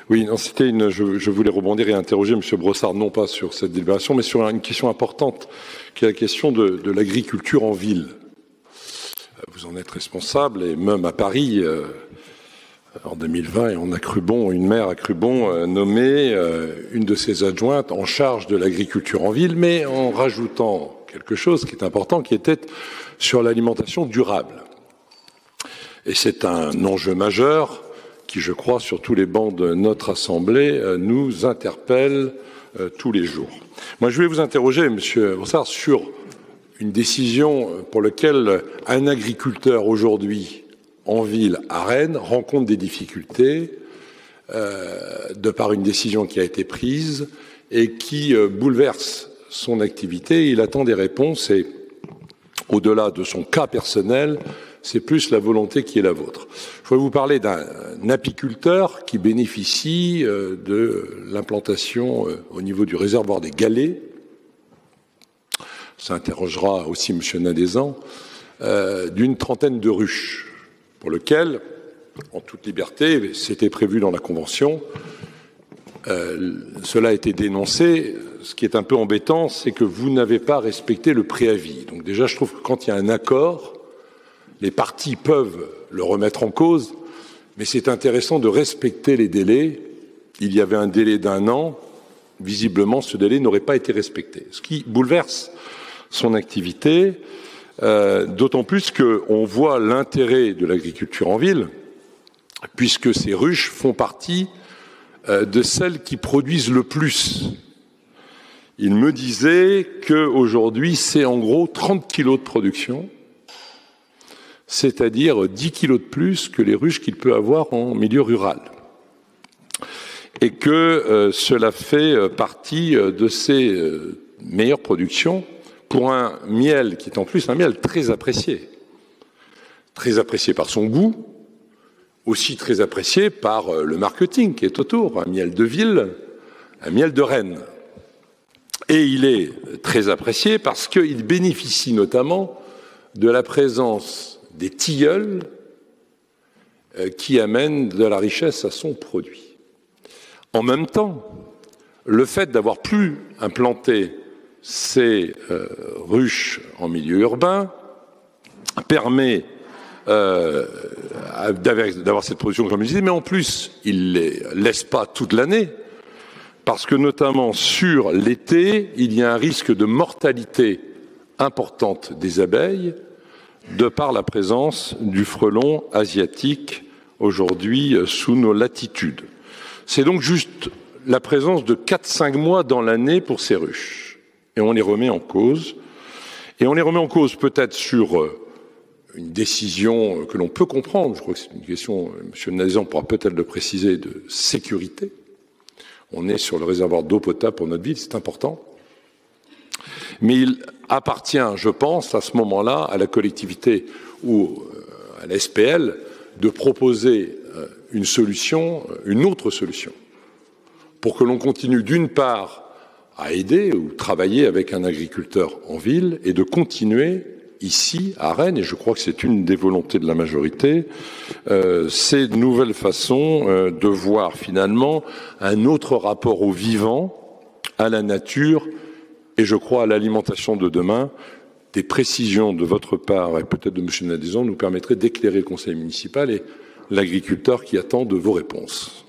Oui, non, je voulais rebondir et interroger M. Brossard, non pas sur cette délibération, mais sur une question importante, qui est la question de l'agriculture en ville. Vous en êtes responsable, et même à Paris, en 2020, et on a cru bon, une maire a cru bon nommer une de ses adjointes en charge de l'agriculture en ville, mais en rajoutant quelque chose qui est important, qui était sur l'alimentation durable. Et c'est un enjeu majeur qui, je crois, sur tous les bancs de notre Assemblée, nous interpelle tous les jours. Moi, je voulais vous interroger, Monsieur Brossard, sur une décision pour laquelle un agriculteur aujourd'hui en ville à Rennes rencontre des difficultés de par une décision qui a été prise et qui bouleverse son activité. Il attend des réponses et, au-delà de son cas personnel, c'est plus la volonté qui est la vôtre. Je voudrais vous parler d'un apiculteur qui bénéficie de l'implantation au niveau du réservoir des Galets. Ça interrogera aussi M. Nadezan, d'une trentaine de ruches, pour lequel, en toute liberté, c'était prévu dans la Convention, cela a été dénoncé. Ce qui est un peu embêtant, c'est que vous n'avez pas respecté le préavis. Donc déjà, je trouve que quand il y a un accord, les parties peuvent le remettre en cause, mais c'est intéressant de respecter les délais. Il y avait un délai d'1 an. Visiblement, ce délai n'aurait pas été respecté, ce qui bouleverse son activité, d'autant plus qu'on voit l'intérêt de l'agriculture en ville, puisque ces ruches font partie de celles qui produisent le plus. Il me disait qu'aujourd'hui, c'est en gros 30 kilos de production, c'est-à-dire 10 kilos de plus que les ruches qu'il peut avoir en milieu rural. Et que cela fait partie de ses meilleures productions pour un miel qui est en plus un miel très apprécié par son goût, aussi très apprécié par le marketing qui est autour, un miel de ville, un miel de Rennes. Et il est très apprécié parce qu'il bénéficie notamment de la présence des tilleuls qui amènent de la richesse à son produit. En même temps, le fait d'avoir pu implanter ces ruches en milieu urbain permet d'avoir cette production, comme je disais, mais en plus, il ne les laisse pas toute l'année, parce que notamment sur l'été, il y a un risque de mortalité importante des abeilles, de par la présence du frelon asiatique aujourd'hui sous nos latitudes. C'est donc juste la présence de 4-5 mois dans l'année pour ces ruches. Et on les remet en cause. Et on les remet en cause peut-être sur une décision que l'on peut comprendre. Je crois que c'est une question, M. Nadezan pourra peut-être le préciser, de sécurité. On est sur le réservoir d'eau potable pour notre ville, c'est important. Mais il appartient, je pense, à ce moment-là, à la collectivité ou à la SPL de proposer une solution, une autre solution, pour que l'on continue d'une part à aider ou travailler avec un agriculteur en ville et de continuer ici à Rennes, et je crois que c'est une des volontés de la majorité, ces nouvelles façons de voir finalement un autre rapport au vivant, à la nature, et je crois à l'alimentation de demain. Des précisions de votre part et peut-être de M. Nadezan nous permettraient d'éclairer le conseil municipal et l'agriculteur qui attend de vos réponses.